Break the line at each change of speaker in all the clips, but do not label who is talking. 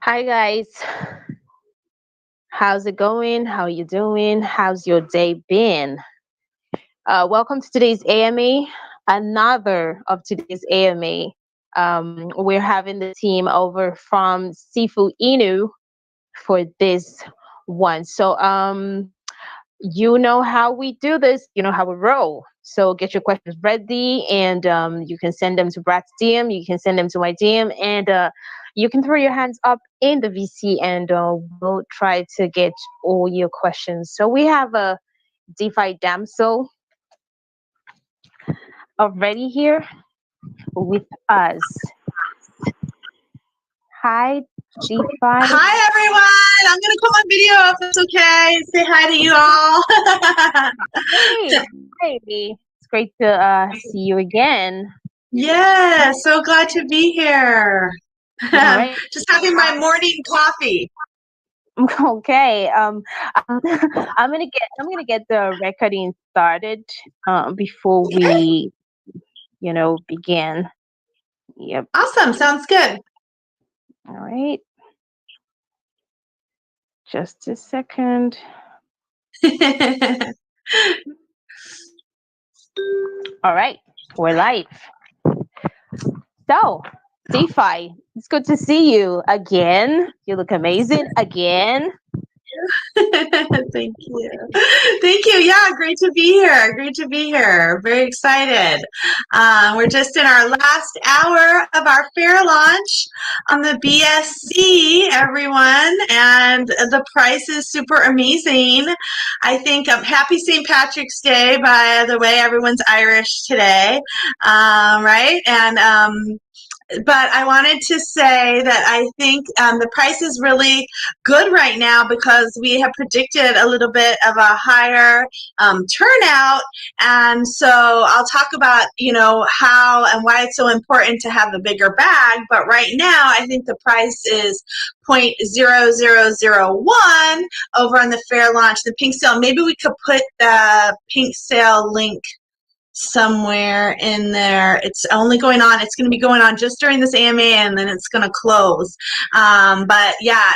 Hi guys, how's it going? How you doing? How's your day been? Welcome to today's AMA, another of today's AMA. We're having the team over from Sifu Inu for this one. You know how we do this, you know how we roll. So get your questions ready, and you can send them to Brad's DM, you can send them to my DM, and you can throw your hands up in the VC, and we'll try to get all your questions. So we have a DeFi Damsel already here with us. Hi, DeFi.
Hi everyone! I'm gonna put my video up. It's okay. Say hi to you all.
Hey, it's great to see you again.
Yeah, so glad to be here.
All right.
Just having my morning coffee.
Okay. I'm gonna get the recording started before we begin. Yep.
Awesome. Sounds good.
All right. Just a second. All right. We're live. So, DeFi, it's good to see you again. You look amazing again.
Thank you. Thank you. Yeah, great to be here. Great to be here. Very excited. We're just in our last hour of our fair launch on the BSC, everyone, and the price is super amazing. I think happy St. Patrick's Day, by the way. Everyone's Irish today, right? But I wanted to say that I think the price is really good right now because we have predicted a little bit of a higher turnout. And so I'll talk about, how and why it's so important to have the bigger bag. But right now, I think the price is 0.0001 over on the fair launch, the pink sale. Maybe we could put the pink sale link somewhere in there. It's only going on, it's going to be going on just during this AMA, and then it's going to close. But yeah,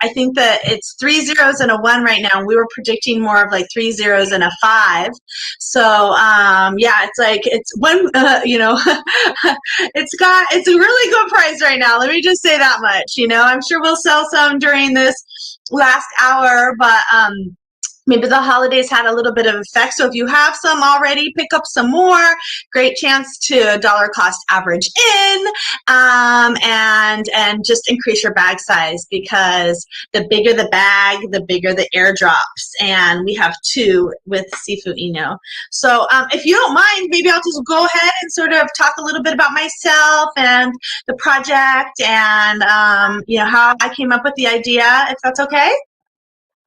I think that it's 3 zeros and a 1 right now. We were predicting more of like 3 zeros and a 5. So yeah, it's like, it's one, it's a really good price right now. Let me just say that much. I'm sure we'll sell some during this last hour, but maybe the holidays had a little bit of effect. So if you have some already, pick up some more. Great chance to dollar cost average in, and just increase your bag size, because the bigger the bag, the bigger the airdrops. And we have 2 with Sifu Inu. So if you don't mind, maybe I'll just go ahead and sort of talk a little bit about myself and the project, and how I came up with the idea, if that's okay.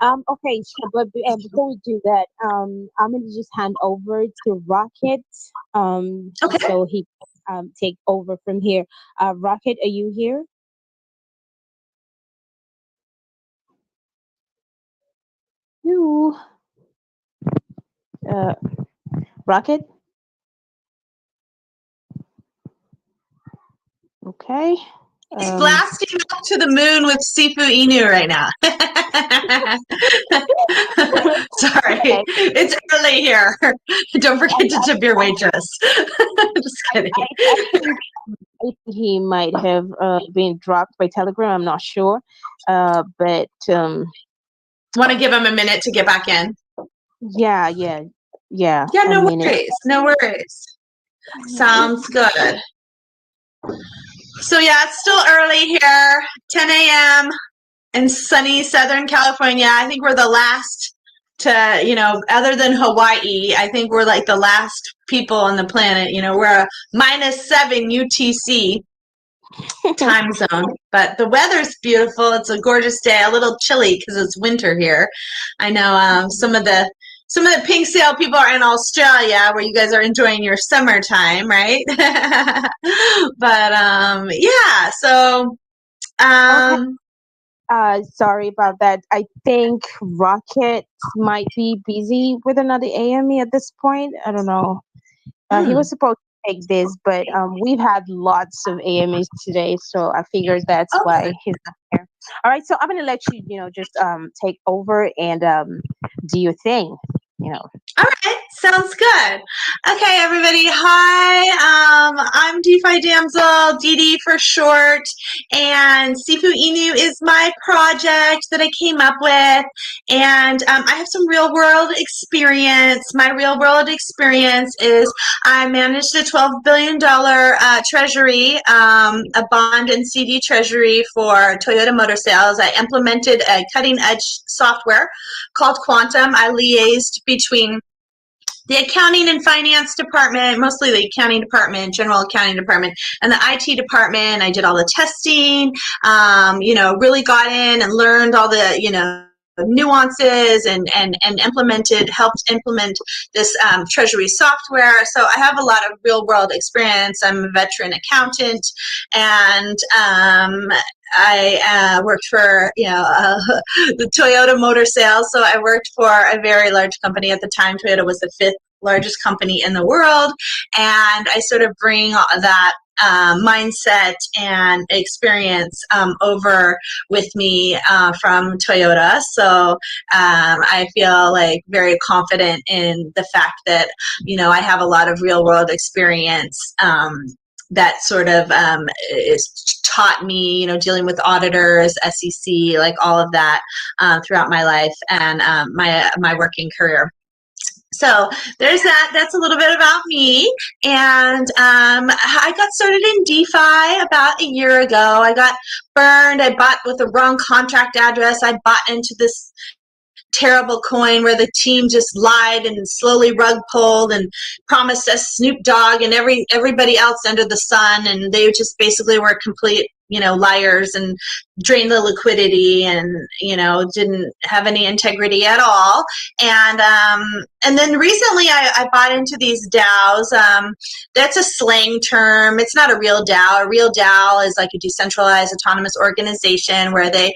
Okay, sure. But before we do that, I'm gonna just hand over to Rocket,
Okay.
so he can take over from here. Rocket, are you here? You, uh, Rocket. Okay.
It's blasting up to the moon with Sifu Inu right now. Sorry,
Okay.
it's early here. Don't forget to tip your waitress. Just kidding.
I think he might have been dropped by Telegram. I'm not sure, but
Want to give him a minute to get back in?
yeah.
Yeah,
A
no
minute.
worries. No worries. Sounds good. So yeah, it's still early here, 10 a.m. in sunny Southern California. I think we're the last to, other than Hawaii, I think we're like the last people on the planet. We're a -7 UTC time zone, but the weather's beautiful. It's a gorgeous day, a little chilly because it's winter here. I know some of the pink sale people are in Australia, where you guys are enjoying your summertime, right? But yeah, so
Sorry about that. I think Rocket might be busy with another AME at this point. I don't know. He was supposed pick this, but we've had lots of AMAs today, so I figured that's
Okay.
why he's not here. All right, so I'm gonna let you, just take over and do your thing. You know.
All right, sounds good. Okay, everybody. Hi, I'm Defi Damsel, DD for short, and Sifu Inu is my project that I came up with, and I have some real world experience. My real world experience is I managed a $12 billion treasury, a bond and CD treasury for Toyota Motor Sales. I implemented a cutting edge software called Quantum. I liaised between the accounting and finance department, mostly the accounting department, general accounting department, and the IT department. I did all the testing, really got in and learned all the, nuances and helped implement this treasury software. So I have a lot of real world experience. I'm a veteran accountant, and I worked for, the Toyota Motor Sales. So I worked for a very large company at the time. Toyota was the fifth largest company in the world. And I sort of bring that mindset and experience over with me from Toyota. So I feel like very confident in the fact that, I have a lot of real world experience that sort of is taught me, dealing with auditors, SEC, like all of that throughout my life and my working career. So there's that. That's a little bit about me. And I got started in DeFi about a year ago. I got burned. I bought with the wrong contract address. I bought into this terrible coin where the team just lied and slowly rug pulled and promised us Snoop Dogg and everybody else under the sun, and they just basically were complete liars and drained the liquidity and didn't have any integrity at all. And then recently I bought into these DAOs. That's a slang term. It's not a real DAO. A real DAO is like a decentralized autonomous organization where they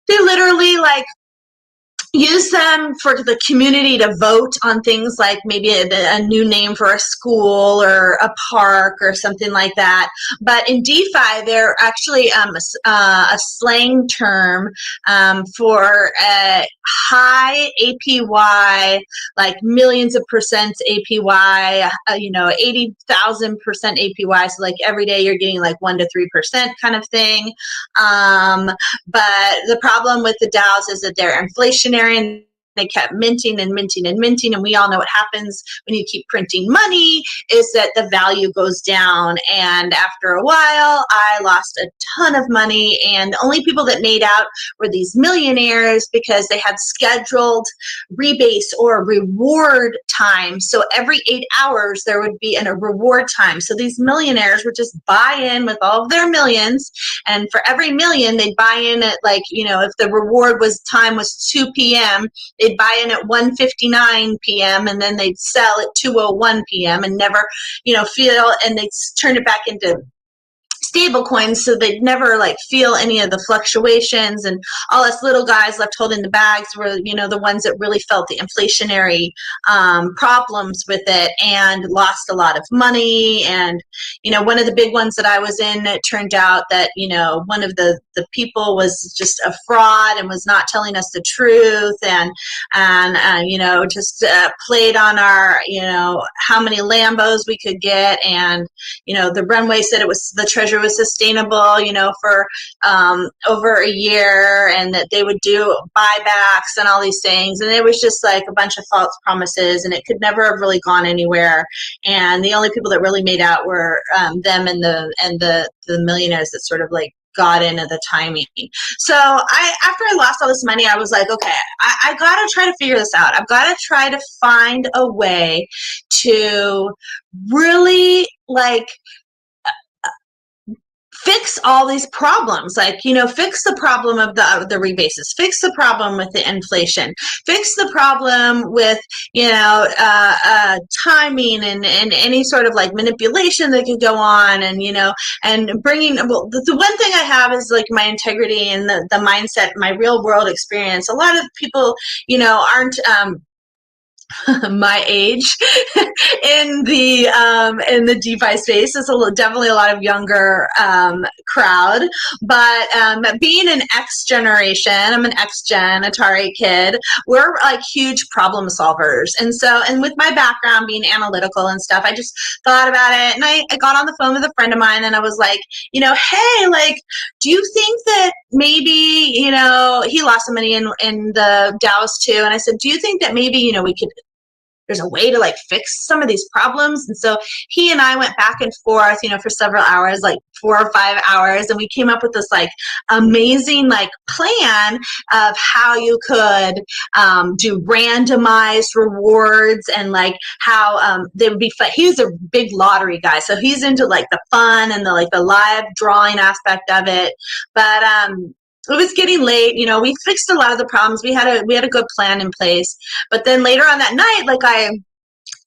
literally use them for the community to vote on things like maybe a new name for a school or a park or something like that. But in DeFi, they're actually a slang term for a high APY, like millions of percent APY, 80,000% APY. So like every day you're getting like 1 to 3% kind of thing. But the problem with the DAOs is that they're inflationary. And they kept minting and minting and minting, and we all know what happens when you keep printing money is that the value goes down. And after a while, I lost a ton of money, and the only people that made out were these millionaires because they had scheduled rebase or reward time. So every 8 hours, there would be a reward time. So these millionaires would just buy in with all of their millions, and for every million, they'd buy in at if the reward time was 2 p.m., they'd buy in at 1:59 p.m. and then they'd sell at 2:01 p.m. and never, and they'd turn it back into stable coins, so they'd never feel any of the fluctuations, and all us little guys left holding the bags were the ones that really felt the inflationary problems with it and lost a lot of money. And one of the big ones that I was in, it turned out that one of the people was just a fraud and was not telling us the truth, and just played on our how many Lambos we could get, and the runway said the treasury was sustainable, for over a year, and that they would do buybacks and all these things. And it was just like a bunch of false promises, and it could never have really gone anywhere. And the only people that really made out were them and the millionaires that sort of got in at the timing. So after I lost all this money, I was like, okay, I got to try to figure this out. I've got to try to find a way to really fix all these problems, fix the problem of the rebases, fix the problem with the inflation, fix the problem with, timing and any sort of manipulation that could go on, and, and bringing, well, the one thing I have is my integrity and the mindset, my real world experience. A lot of people, aren't, my age in the DeFi space. It's definitely a lot of younger crowd, but being an X generation, I'm an X Gen Atari kid. We're like huge problem solvers, and with my background being analytical and stuff, I just thought about it, and I got on the phone with a friend of mine, and I was like, hey, like, do you think that maybe, he lost some money in the DAOs too, and I said, do you think that maybe, there's a way to like fix some of these problems? And so he and I went back and forth, for several hours, like 4 or 5 hours. And we came up with this like amazing like plan of how you could do randomized rewards, and like how they would be fun. He's a big lottery guy, so he's into like the fun and the live drawing aspect of it. But it was getting late. We fixed a lot of the problems. We had a good plan in place. But then later on that night, like I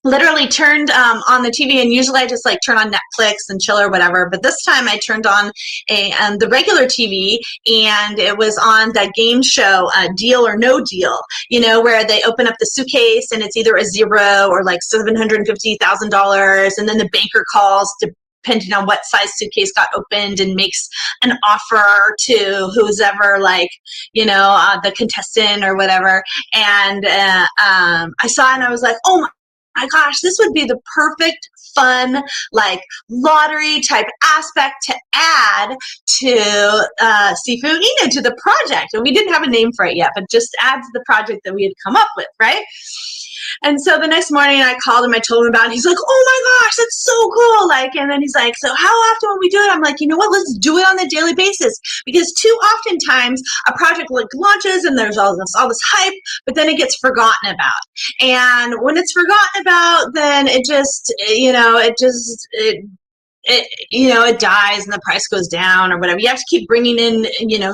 literally turned on the TV, and usually I just like turn on Netflix and chill or whatever. But this time I turned on the regular TV, and it was on that game show, Deal or No Deal, where they open up the suitcase and it's either a zero or like $750,000, and then the banker calls to depending on what size suitcase got opened, and makes an offer to who's ever like, the contestant or whatever. And I saw it and I was like, oh my gosh, this would be the perfect fun, like lottery type aspect to add to Sifu Inu, to the project. And we didn't have a name for it yet, but just add to the project that we had come up with, right? And so the next morning I called him, I told him about it. He's like, oh my gosh, that's so cool. Like, and then he's like, so how often will we do it? I'm like, you know what, let's do it on a daily basis. Because too often times a project like launches and there's all this hype, but then it gets forgotten about. And when it's forgotten about, then it just, it dies and the price goes down or whatever. You have to keep bringing in,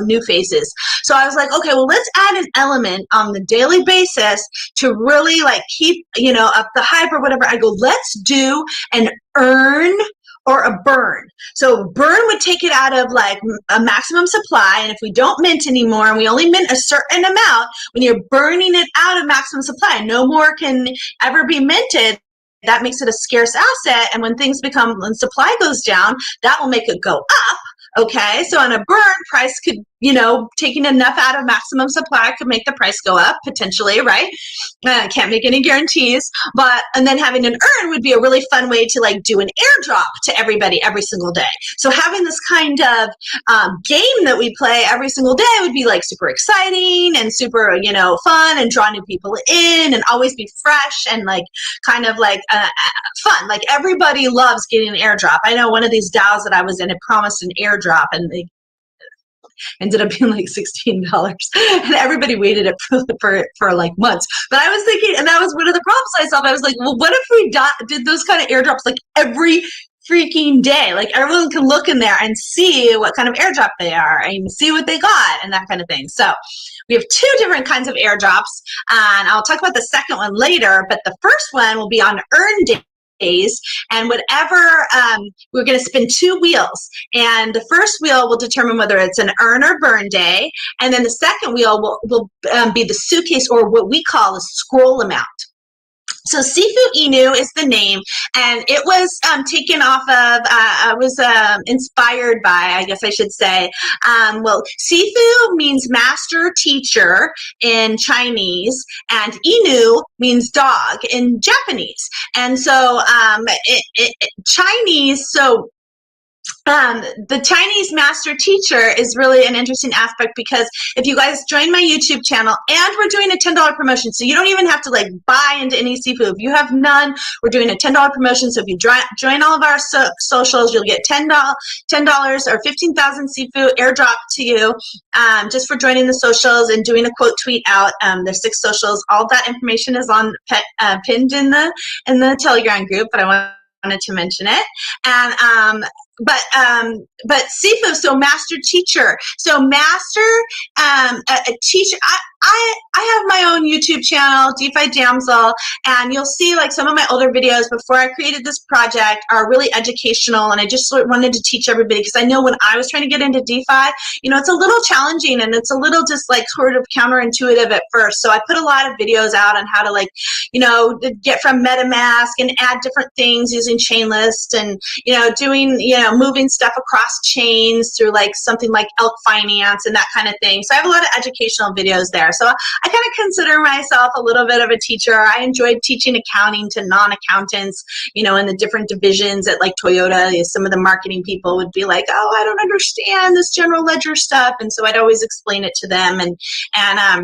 new faces. So I was like, okay, well, let's add an element on the daily basis to really like keep, up the hype or whatever. I go, let's do an earn or a burn. So burn would take it out of like a maximum supply. And if we don't mint anymore and we only mint a certain amount, when you're burning it out of maximum supply, no more can ever be minted. That makes it a scarce asset. And when supply goes down, that will make it go up. Okay. So on a burn, price could, taking enough out of maximum supply could make the price go up potentially, right? Can't make any guarantees, and then having an earn would be a really fun way to like do an airdrop to everybody every single day. So having this kind of game that we play every single day would be like super exciting and super, fun, and draw new people in and always be fresh and like kind of like fun. Like everybody loves getting an airdrop. I know one of these DAOs that I was in, it promised an airdrop, and they ended up being like $16, and everybody waited it for like months. But I was thinking, and that was one of the problems I solved. I was like, well, what if we did those kind of airdrops like every freaking day? Like everyone can look in there and see what kind of airdrop they are and see what they got and that kind of thing. So we have 2 different kinds of airdrops, and I'll talk about the second one later, but the first one will be on earn days. And whatever, we're going to spin 2 wheels, and the first wheel will determine whether it's an earn or burn day, and then the second wheel will be the suitcase, or what we call a scroll amount. So Sifu Inu is the name, and it was taken off of, I was inspired by, I guess I should say, Sifu means master teacher in Chinese, and Inu means dog in Japanese. And so Chinese, the Chinese master teacher is really an interesting aspect, because if you guys join my YouTube channel, and we're doing a $10 promotion, so you don't even have to like buy into any Sifu. If you have none, we're doing a $10 promotion. So if you join all of our socials, you'll get $10 or 15,000 Sifu airdrop to you, just for joining the socials and doing a quote tweet out. There's 6 socials. All that information is pinned in the Telegram group, but I wanted to mention it. And but Sifu, so master teacher. So master a teacher. I have my own YouTube channel, DeFi Damsel, and you'll see like some of my older videos before I created this project are really educational, and I just sort of wanted to teach everybody because I know when I was trying to get into DeFi, it's a little challenging and it's a little just like sort of counterintuitive at first. So I put a lot of videos out on how to like, get from MetaMask and add different things using Chainlist and, doing, moving stuff across chains through like something like Elk Finance and that kind of thing. So I have a lot of educational videos there. So I kind of consider myself a little bit of a teacher. I enjoyed teaching accounting to non-accountants, in the different divisions at like Toyota. Some of the marketing people would be like, oh, I don't understand this general ledger stuff. And so I'd always explain it to them. And I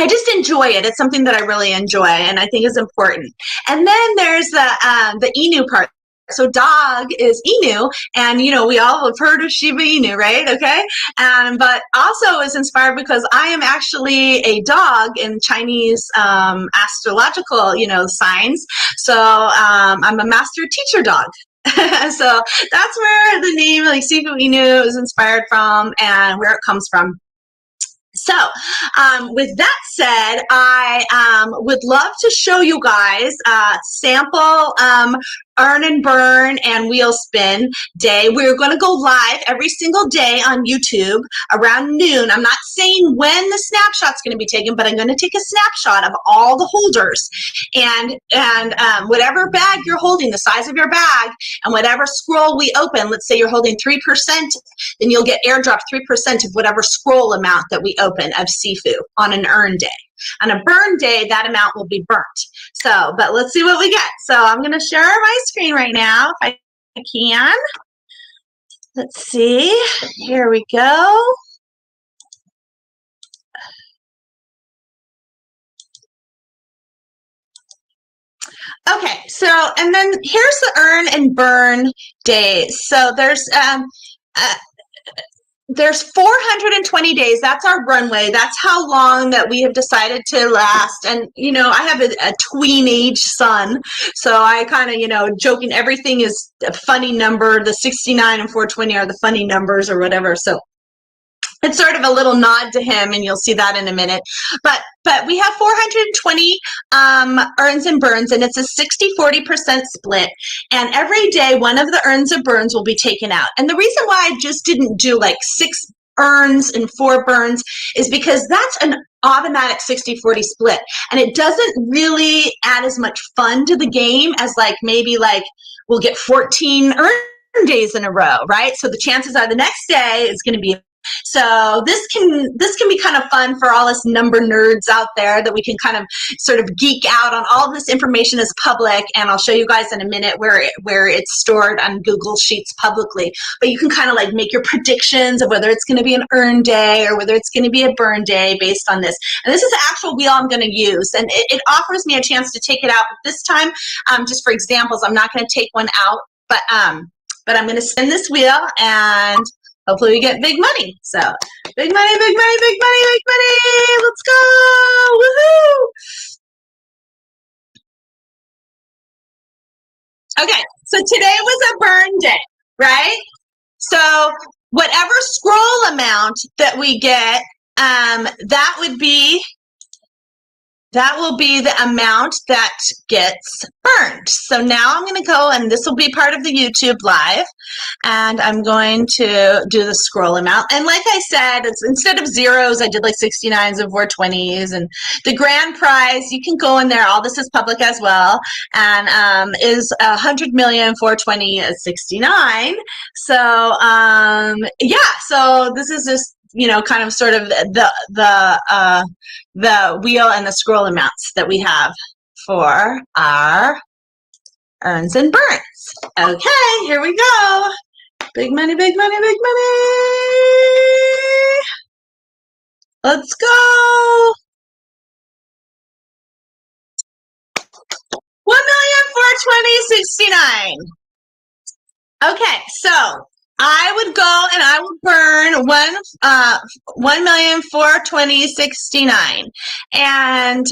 just enjoy it. It's something that I really enjoy and I think is important. And then there's the Inu part. So dog is Inu, and we all have heard of Shiba Inu, right? Okay, but also is inspired because I am actually a dog in Chinese astrological, signs. So I'm a master teacher dog. So that's where the name like Sifu Inu is inspired from and where it comes from. So with that said, I would love to show you guys sample earn and burn and wheel spin day. We're going to go live every single day on YouTube around noon. I'm not saying when the snapshot's going to be taken, but I'm going to take a snapshot of all the holders and whatever bag you're holding, the size of your bag, and whatever scroll we open. Let's say you're holding 3%, then you'll get airdropped 3% of whatever scroll amount that we open of Sifu on an earn day. On a burn day, that amount will be burnt. So, but let's see what we get. So I'm going to share my screen right now if I can. Let's see. Here we go. Okay, so, and then here's the earn and burn days. So there's 420 days. That's our runway. That's how long that we have decided to last. And, I have a tween age son. So I kind of, joking, everything is a funny number. The 69 and 420 are the funny numbers or whatever. So it's sort of a little nod to him, and you'll see that in a minute. But we have 420 earns and burns, and it's a 60-40% split. And every day, one of the earns and burns will be taken out. And the reason why I just didn't do like 6 earns and 4 burns is because that's an automatic 60-40 split. And it doesn't really add as much fun to the game as like maybe like we'll get 14 earn days in a row, right? So the chances are the next day is going to be. So this can be kind of fun for all us number nerds out there, that we can kind of sort of geek out on all of this information is public, and I'll show you guys in a minute where it's stored on Google Sheets publicly. But you can kind of like make your predictions of whether it's going to be an earn day or whether it's going to be a burn day based on this. And this is the actual wheel I'm going to use, and it offers me a chance to take it out. But this time, just for examples, I'm not going to take one out, but I'm going to spin this wheel and hopefully we get big money. So big money, big money, big money, big money. Let's go. Woohoo. Okay, so today was a burn day, right? So whatever scroll amount that we get, that will be the amount that gets burned. So now I'm going to go, and this will be part of the YouTube live, and I'm going to do the scroll amount. And like I said, it's instead of zeros, I did like 69s and 420s, and the grand prize, you can go in there, all this is public as well, and is 100,420,69. So yeah, so this is just kind of sort of the wheel and the scroll amounts that we have for our earns and burns. Okay, here we go. Big money, big money, big money. Let's go. 1,420,69. Okay, so I would go and I would burn 1,420,69. And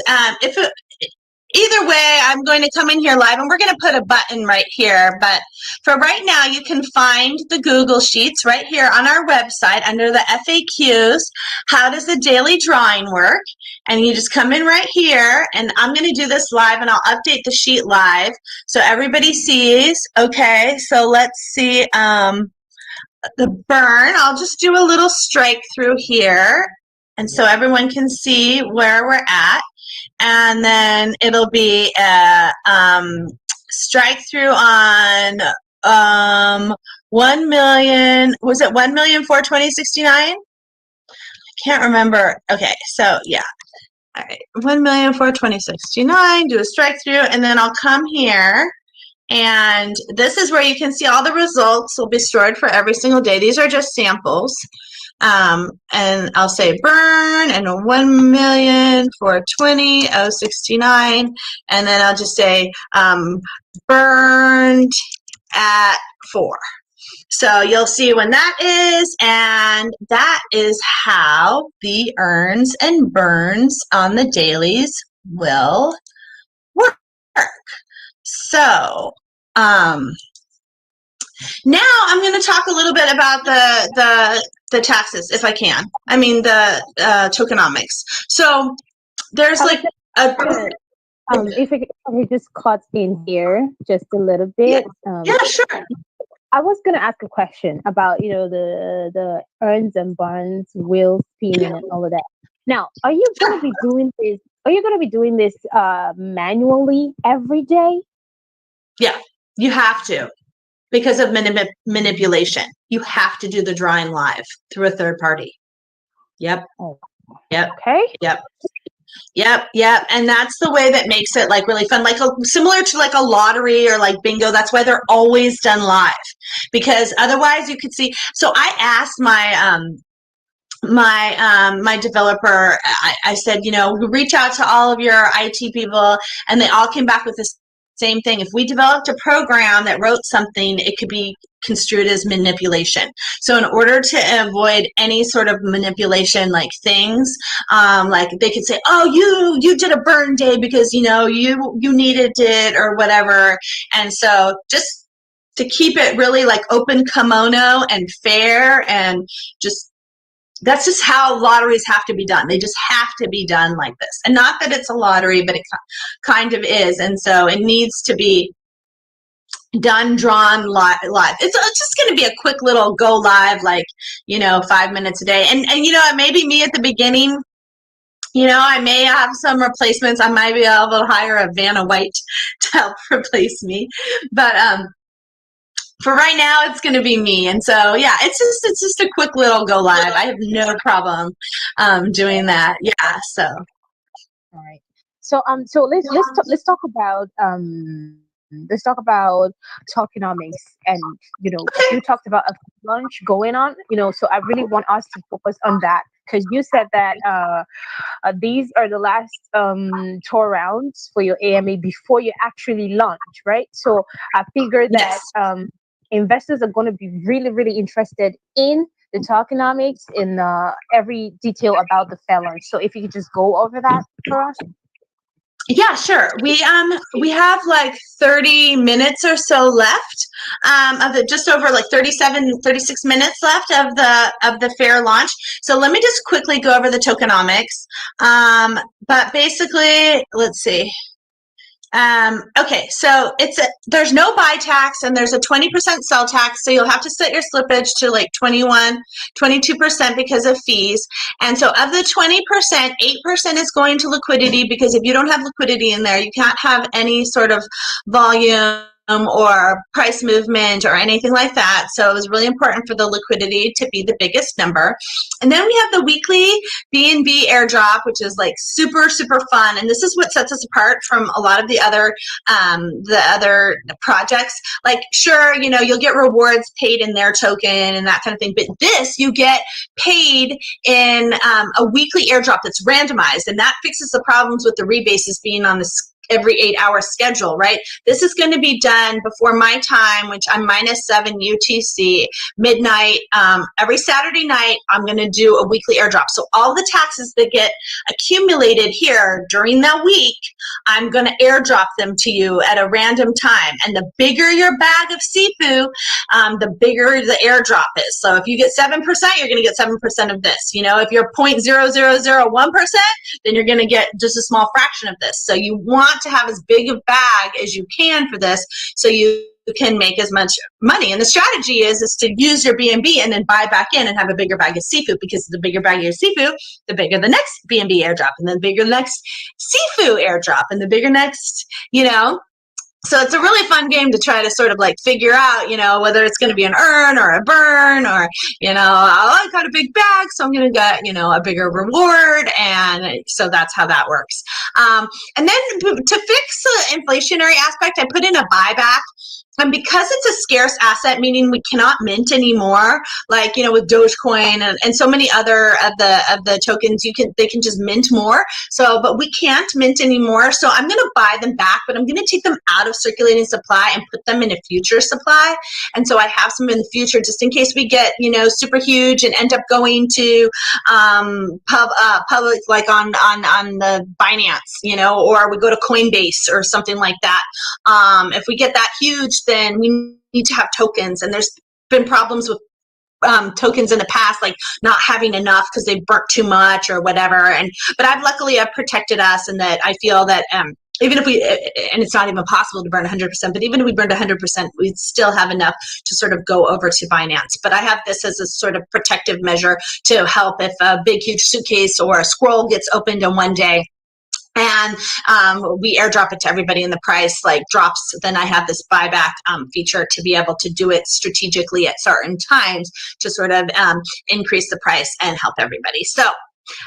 either way, I'm going to come in here live, and we're going to put a button right here. But for right now, you can find the Google Sheets right here on our website under the FAQs. How does the daily drawing work? And you just come in right here, and I'm going to do this live, and I'll update the sheet live so everybody sees. Okay, so let's see the burn. I'll just do a little strike through here, and so everyone can see where we're at. And then it'll be a strike through on 1 million. Was it 1,420,069? I can't remember. Okay, so yeah. All right, 1,420,069. Do a strike through, and then I'll come here. And this is where you can see all the results will be stored for every single day. These are just samples. And I'll say burn and 1,420,069, and then I'll just say burned at 4. So you'll see when that is, and that is how the earns and burns on the dailies will work. So now I'm going to talk a little bit about the taxes, if I can. I mean, the tokenomics. So there's like a...
if I just cut in here just a little bit.
Yeah, sure.
I was going to ask a question about, the earns and burns, wheel spinning, and all of that. Now, are you going to be doing this? Are you going to be doing this manually every day?
Yeah, you have to, because of manipulation. You have to do the drawing live through a third party. Yep.
Oh.
Yep.
Okay.
Yep. And that's the way that makes it like really fun, like similar to like a lottery or like bingo. That's why they're always done live, because otherwise you could see. So I asked my my developer, I said, reach out to all of your IT people, and they all came back with this same thing. If we developed a program that wrote something, it could be construed as manipulation. So in order to avoid any sort of manipulation like things, like they could say, oh, you did a burn day because you needed it or whatever. And so just to keep it really like open kimono and fair, and that's just how lotteries have to be done. They just have to be done like this. And not that it's a lottery, but it kind of is. And so it needs to be drawn live. It's just going to be a quick little go live, like, 5 minutes a day. And maybe me at the beginning, I may have some replacements. I might be able to hire a Vanna White to help replace me. But, for right now, it's going to be me. And so, yeah, it's just a quick little go live. I have no problem doing that. Yeah. So.
All right. So let's talk about tokenomics, and you talked about a launch going on. So I really want us to focus on that, because you said that these are the last tour rounds for your AMA before you actually launch, right? So I figured that investors are going to be really, really interested in the tokenomics, in every detail about the fair launch. So if you could just go over that for us.
Yeah, sure. We have like 30 minutes or so left of the, just over like 36 minutes left of the fair launch. So let me just quickly go over the tokenomics. But basically, let's see. Okay, so there's no buy tax, and there's a 20% sell tax, so you'll have to set your slippage to like 22% because of fees. And so of the 20%, 8% is going to liquidity, because if you don't have liquidity in there, you can't have any sort of volume or price movement or anything like that. So it was really important for the liquidity to be the biggest number. And then we have the weekly Bnb Airdrop, which is like super, super fun. And this is what sets us apart from a lot of the other projects. Like, sure, you'll get rewards paid in their token and that kind of thing. But this, you get paid in a weekly airdrop that's randomized. And that fixes the problems with the rebases being on the every 8-hour schedule, right? This is going to be done before my time, which I'm -7 UTC, midnight. Every Saturday night, I'm going to do a weekly airdrop. So all the taxes that get accumulated here during the week, I'm going to airdrop them to you at a random time. And the bigger your bag of Sifu, the bigger the airdrop is. So if you get 7%, you're going to get 7% of this. You know, if you're 0.0001%, then you're going to get just a small fraction of this. So you want to have as big a bag as you can for this, so you can make as much money. And the strategy is to use your Bnb and then buy back in and have a bigger bag of Sifu, because the bigger bag of Sifu, the bigger the next Bnb airdrop, and then the bigger the next Sifu airdrop, and the bigger next, you know. So it's a really fun game to try to sort of like figure out, you know, whether it's going to be an earn or a burn, or, you know, I got a big bag, so I'm going to get, you know, a bigger reward. And so that's how that works. And then to fix the inflationary aspect, I put in a buyback. And because it's a scarce asset, meaning we cannot mint anymore, like, you know, with Dogecoin and so many other of the tokens, they can just mint more. So, but we can't mint anymore. So I'm going to buy them back, but I'm going to take them out of circulating supply and put them in a future supply. And so I have some in the future, just in case we get, you know, super huge and end up going to public, like on the Binance, you know, or we go to Coinbase or something like that. If we get that huge, then we need to have tokens. And there's been problems with tokens in the past, like not having enough because they burnt too much or whatever. But I've protected us, and that I feel that even if we, and it's not even possible to burn 100%, but even if we burned 100%, we'd still have enough to sort of go over to Binance. But I have this as a sort of protective measure to help if a big, huge suitcase or a scroll gets opened in one day, and we airdrop it to everybody and the price like drops, then I have this buyback feature to be able to do it strategically at certain times to sort of increase the price and help everybody. So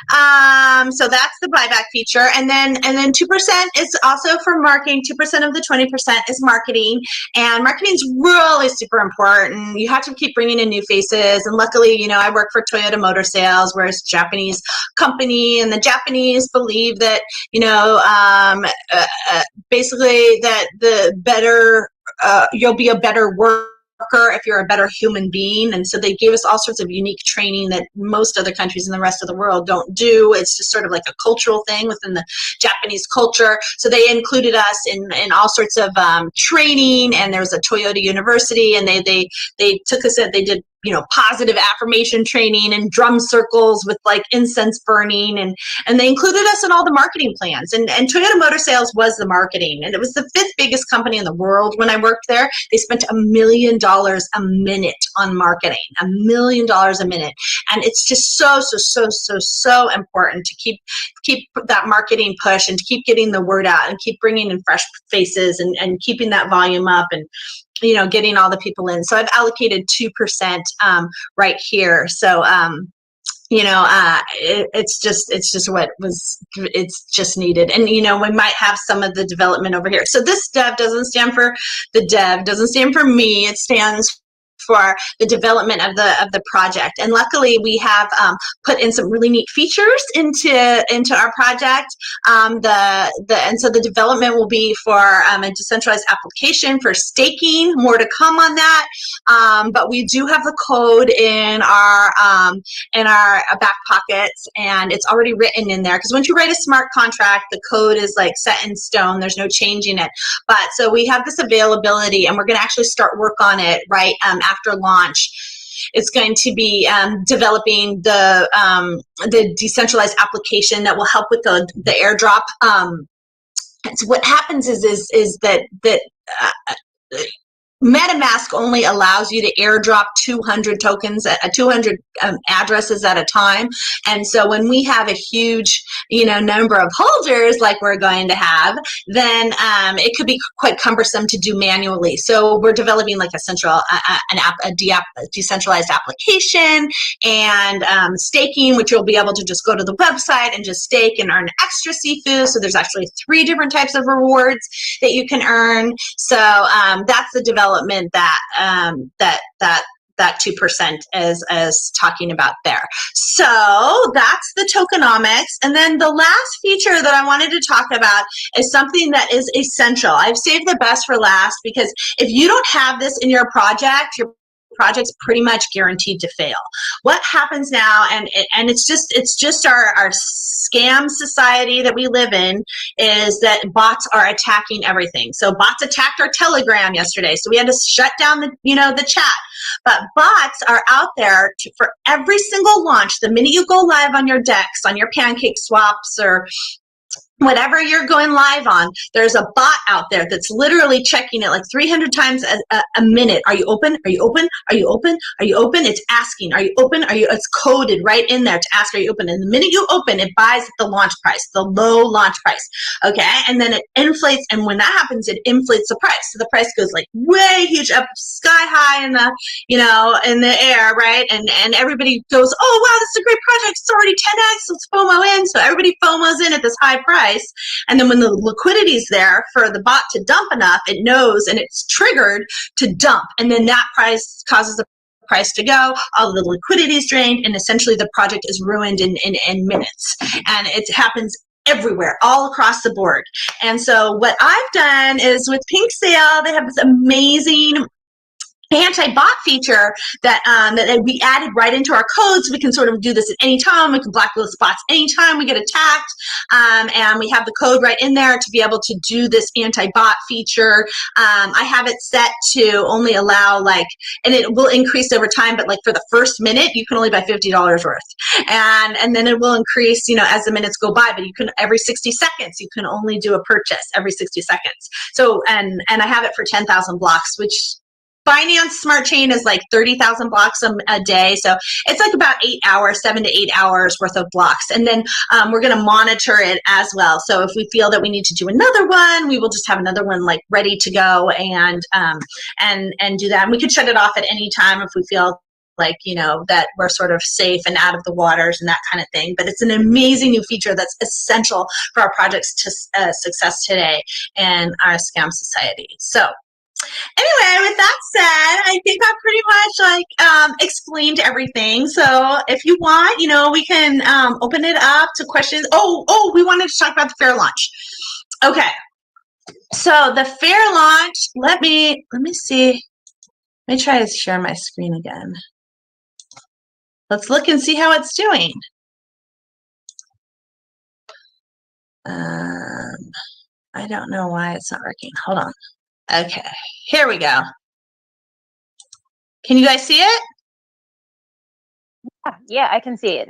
that's the buyback feature. And then 2% is also for marketing. 2% of the 20% is marketing. And marketing is really super important. You have to keep bringing in new faces. And luckily, you know, I work for Toyota Motor Sales, where it's a Japanese company, and the Japanese believe that, you know, basically that the better, you'll be a better worker if you're a better human being. And so they gave us all sorts of unique training that most other countries in the rest of the world don't do. It's just sort of like a cultural thing within the Japanese culture. So they included us in all sorts of training, and there was a Toyota University, and they took us in, they did, you know, positive affirmation training and drum circles with like incense burning, and they included us in all the marketing plans. And Toyota Motor Sales was the marketing, and it was the 5th biggest company in the world when I worked there. They spent $1 million a minute on marketing, $1 million a minute, and it's just so important to keep that marketing push and to keep getting the word out and keep bringing in fresh faces and keeping that volume up and, you know, getting all the people in. So I've allocated 2% right here. So, you know, it's just needed. And, you know, we might have some of the development over here. So this dev doesn't stand for the dev, doesn't stand for me. It stands for the development of the project. And luckily we have put in some really neat features into our project. And so the development will be for a decentralized application for staking. More to come on that. But we do have the code in our back pockets, and it's already written in there, because once you write a smart contract, the code is like set in stone. There's no changing it. But so we have this availability, and we're going to actually start work on it right after launch. It's going to be developing the decentralized application that will help with the airdrop. So what happens is that MetaMask only allows you to airdrop 200 tokens at 200 addresses at a time. And so when we have a huge, you know, number of holders like we're going to have, then it could be quite cumbersome to do manually. So we're developing like a decentralized application and staking, which you'll be able to just go to the website and just stake and earn extra Sifu. So there's actually 3 different types of rewards that you can earn. So that's the development that that 2% as talking about there. So that's the tokenomics. And then the last feature that I wanted to talk about is something that is essential. I've saved the best for last because if you don't have this in your project's pretty much guaranteed to fail. What happens now, and it's just our scam society that we live in, is that bots are attacking everything. So bots attacked our Telegram yesterday, so we had to shut down the chat. But bots are out there for every single launch. The minute you go live on your DEX, on your pancake swaps, or whatever you're going live on, there's a bot out there that's literally checking it like 300 times a minute. Are you open? Are you open? Are you open? Are you open? It's asking, are you open? It's coded right in there to ask, are you open? And the minute you open, it buys at the launch price, the low launch price. Okay. And then it inflates. And when that happens, it inflates the price. So the price goes like way huge up, sky high in the air. Right. And everybody goes, oh, wow, this is a great project. It's already 10x. Let's FOMO in. So everybody FOMOs in at this high price. And then when the liquidity is there for the bot to dump enough, it knows and it's triggered to dump. And then that price causes the price to go, all the liquidity is drained, and essentially the project is ruined in minutes. And it happens everywhere, all across the board. And so what I've done is with Pink Sale, they have this amazing anti-bot feature that we added right into our code, so we can sort of do this at any time. We can blacklist bots anytime we get attacked, and we have the code right in there to be able to do this anti-bot feature. I have it set to only allow and it will increase over time, but for the first minute, you can only buy $50 worth, and then it will increase, as the minutes go by. But you can every 60 seconds, you can only do a purchase every 60 seconds. So and I have it for 10,000 blocks, which Binance Smart Chain is 30,000 blocks a day. So it's about 7 to 8 hours worth of blocks. And then we're going to monitor it as well. So if we feel that we need to do another one, we will just have another one ready to go and do that. And we could shut it off at any time if we feel that we're sort of safe and out of the waters and that kind of thing. But it's an amazing new feature that's essential for our project's success today in our scam society. So anyway, with that said, I think I pretty much explained everything. So if you want, we can open it up to questions. Oh, we wanted to talk about the fair launch. Okay. So the fair launch, let me see. Let me try to share my screen again. Let's look and see how it's doing. I don't know why it's not working. Hold on. Okay, here we go. Can you guys see it?
Yeah, I can see it.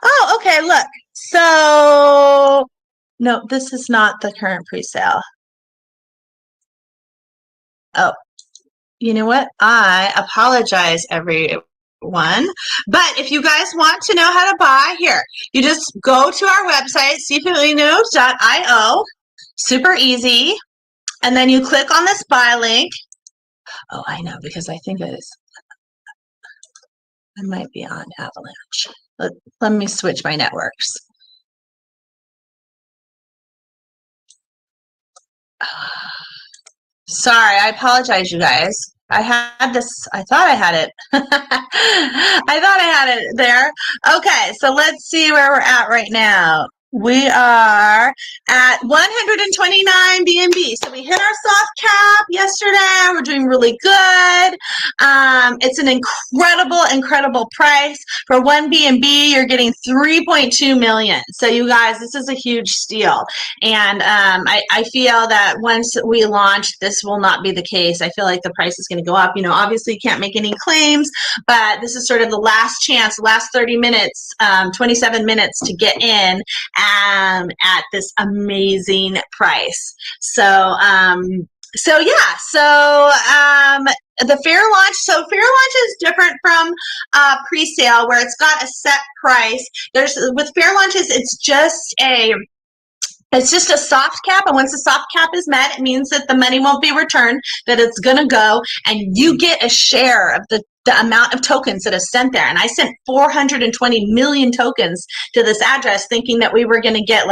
Oh, okay, look. So, no, this is not the current pre-sale. Oh, you know what? I apologize, everyone. But if you guys want to know how to buy, here, you just go to our website, sifu.io. Super easy. And then you click on this buy link. Oh, I know, because I think I might be on Avalanche. Let me switch my networks. Sorry, I apologize, you guys. I had this, I thought I had it. I thought I had it there. Okay, so let's see where we're at right now. We are at 129 Bnb. So we hit our soft cap yesterday. We're doing really good. It's an incredible price. For one Bnb, you're getting 3.2 million. So you guys, this is a huge steal. And I feel that once we launch, this will not be the case. I feel like the price is going to go up. Obviously you can't make any claims, but this is sort of the last chance, last 30 minutes, 27 minutes to get in at this amazing price. So yeah, the fair launch. So fair launch is different from pre-sale, where it's got a set price. With fair launches, it's just a soft cap, and once the soft cap is met, it means that the money won't be returned, that it's going to go, and you get a share of the amount of tokens that is sent there. And I sent 420 million tokens to this address thinking that we were going to get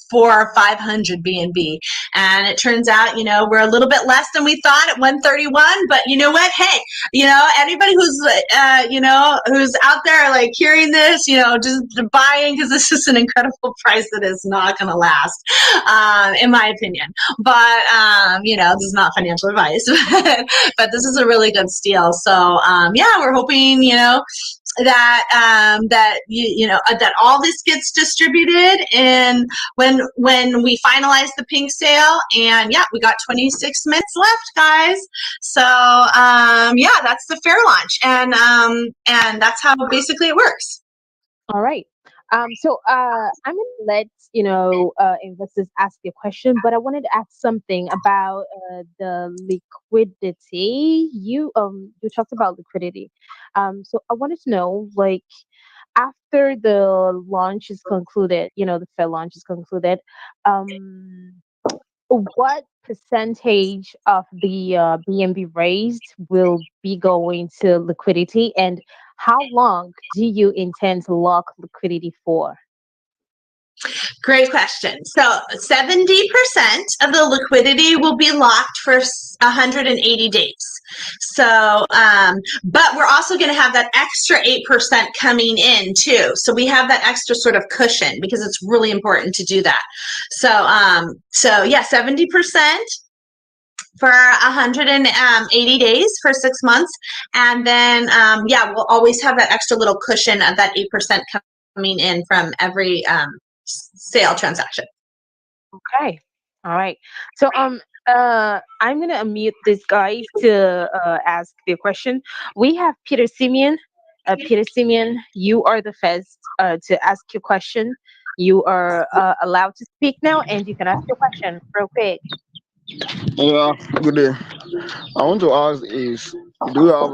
for 500 BNB. And it turns out, we're a little bit less than we thought at 131. But you know what? Hey, anybody who's, who's out there like hearing this, just buying, because this is an incredible price that is not going to last, in my opinion. But, this is not financial advice, but this is a really good steal. So, we're hoping, that that all this gets distributed and when we finalize the pink sale. And we got 26 minutes left, guys. So that's the fair launch, and that's how basically it works.
All right. So I'm gonna let investors ask you a question, but I wanted to ask something about the liquidity. You talked about liquidity. So I wanted to know, like, after the launch is concluded, the fair launch is concluded, um, what percentage of the BNB raised will be going to liquidity, and how long do you intend to lock liquidity for?
Great question. So 70% of the liquidity will be locked for 180 days. So, but we're also going to have that extra 8% coming in too. So we have that extra sort of cushion because it's really important to do that. So, 70% for 180 days for 6 months. And then, we'll always have that extra little cushion of that 8% coming in from every sale transaction.
Okay. All right. So I'm gonna unmute this guy to ask the question. We have Peter Simeon. Peter Simeon, you are the first to ask your question. You are allowed to speak now, and you can ask your question real quick.
Yeah, good day. I want to ask is, do you have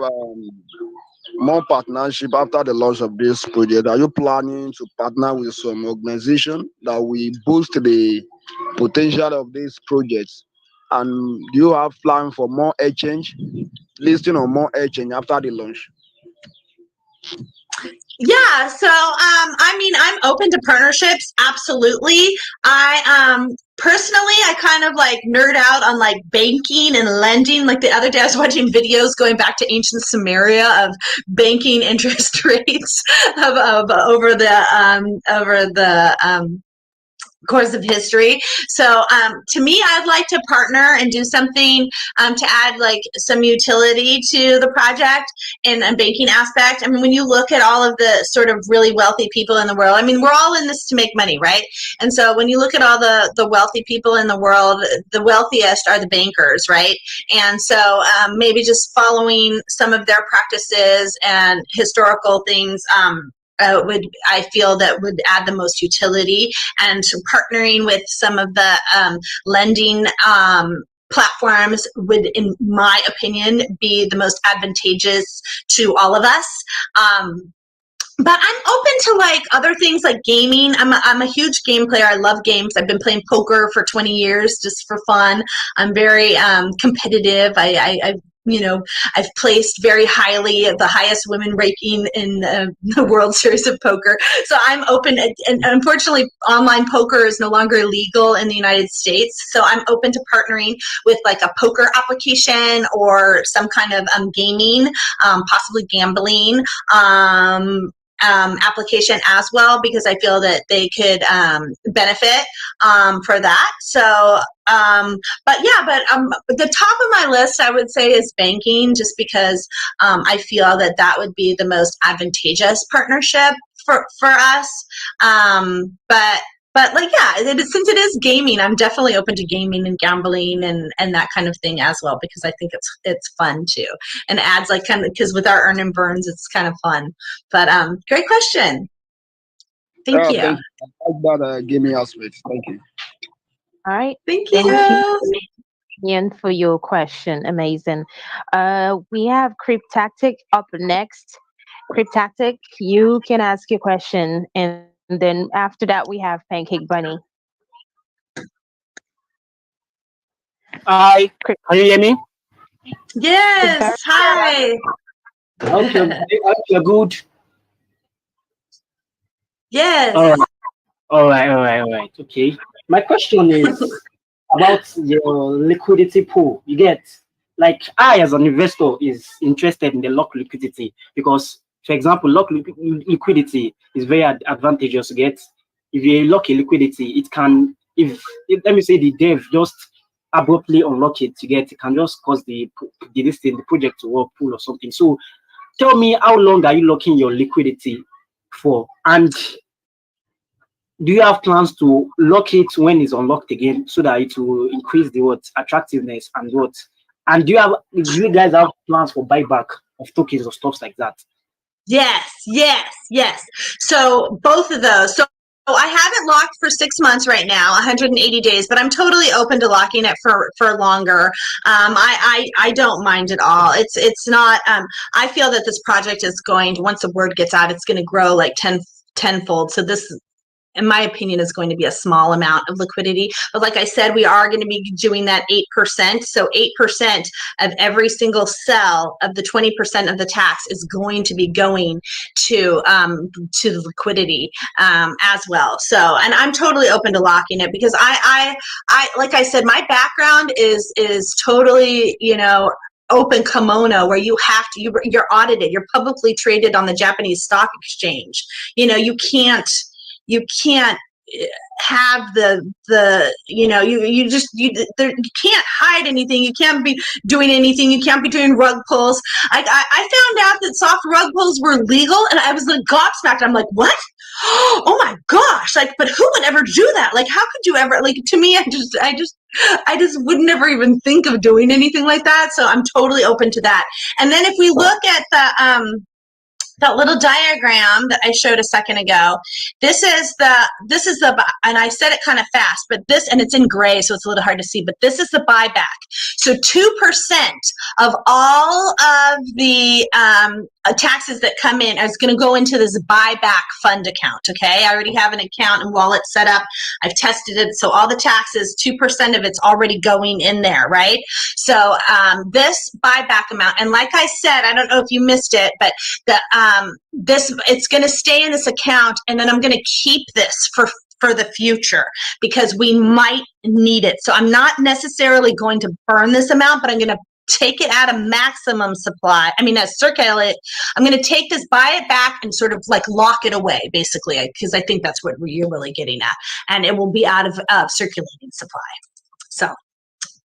more partnership after the launch of this project? Are you planning to partner with some organization that will boost the potential of this project? And do you have plan for more exchange, listing or more exchange after the launch?
Yeah, so I'm open to partnerships, absolutely. I personally, I kind of like nerd out on like banking and lending. Like the other day I was watching videos going back to ancient Sumeria of banking interest rates of over the course of history. So to me, I'd like to partner and do something to add like some utility to the project in a banking aspect. I mean, when you look at all of the sort of really wealthy people in the world, I mean, we're all in this to make money, right? And so when you look at all the wealthy people in the world, the wealthiest are the bankers, right? And so maybe just following some of their practices and historical things I feel that would add the most utility, and partnering with some of the lending platforms would, in my opinion, be the most advantageous to all of us. But I'm open to like other things like gaming. I'm a huge game player. I love games. I've been playing poker for 20 years just for fun. I'm very competitive. I've placed very highly at the highest women ranking in the World Series of Poker. So I'm open, and unfortunately, online poker is no longer legal in the United States. So I'm open to partnering with like a poker application or some kind of gaming, possibly gambling application as well, because I feel that they could benefit for that. So, but the top of my list, I would say, is banking, just because I feel that that would be the most advantageous partnership for us. But like, since it is gaming, I'm definitely open to gaming and gambling and that kind of thing as well, because I think it's fun too, and adds like kind of, because with our earn and burns, it's kind of fun. But great question. Thank you.
Thank you. I like that gaming aspect. Thank you.
All right.
Thank
Thank
you.
Ian, for your question. Amazing. We have Cryptactic up next. Cryptactic, you can ask your question, and then after that we have Pancake Bunny.
Hi, can you hear me?
Yes. Hi.
I hope you're good.
Yes.
All right. Okay. My question is about your liquidity pool. You get, like, I as an investor is interested in the lock liquidity because, for example, liquidity is very advantageous to get. If you lock a liquidity, it can, if let me say the dev just abruptly unlock it, you get, it can just cause the project to work pool or something. So tell me, how long are you locking your liquidity for? And do you have plans to lock it when it's unlocked again so that it will increase the attractiveness and what? And do you guys have plans for buyback of tokens or stuff like that?
Yes. So both of those. So I have it locked for 6 months right now, 180 days, but I'm totally open to locking it for longer. I don't mind at all. It's not. I feel that this project is going to, once the word gets out, it's going to grow like tenfold. So this, in my opinion, is going to be a small amount of liquidity. But like I said, we are going to be doing that 8%. So 8% of every single cell of the 20% of the tax is going to be going to the liquidity as well. So, and I'm totally open to locking it because I like I said, my background is totally, open kimono, where you have to, you're audited, you're publicly traded on the Japanese stock exchange. You can't have you can't hide anything. You can't be doing anything. You can't be doing rug pulls. I found out that soft rug pulls were legal, and I was like gobsmacked. I'm like, what? Oh my gosh! Like, but who would ever do that? Like, how could you ever? Like, to me, I just would never even think of doing anything like that. So I'm totally open to that. And then if we look at that little diagram that I showed a second ago, this is the, and I said it kind of fast, but this, and it's in gray, so it's a little hard to see, but this is the buyback. So 2% of all of the taxes that come in is going to go into this buyback fund account. Okay, I already have an account and wallet set up. I've tested it, so all the taxes, 2% of it's already going in there, right? So this buyback amount, and like I said, I don't know if you missed it, but it's going to stay in this account, and then I'm going to keep this for the future because we might need it. So I'm not necessarily going to burn this amount, but I'm going to take it at a maximum supply. Circulate it. I'm going to take this, buy it back, and sort of like lock it away, basically, because I think that's what you're really getting at. And it will be out of circulating supply. So,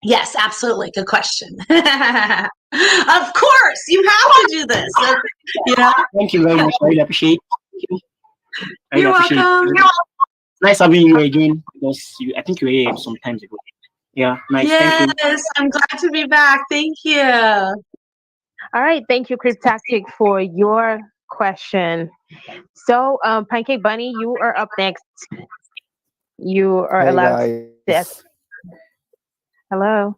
yes, absolutely. Good question. Of course, you have to do this.
Thank you very much. I really appreciate it.
You're welcome.
Nice having you again because I think you were here some times ago. Yeah, nice.
Yes,
thank you.
I'm glad to be back. Thank you.
All right, thank you, Cryptactic, for your question. So, Pancake Bunny, you are up next. You are
Hey
allowed
guys.
to ask. Hello.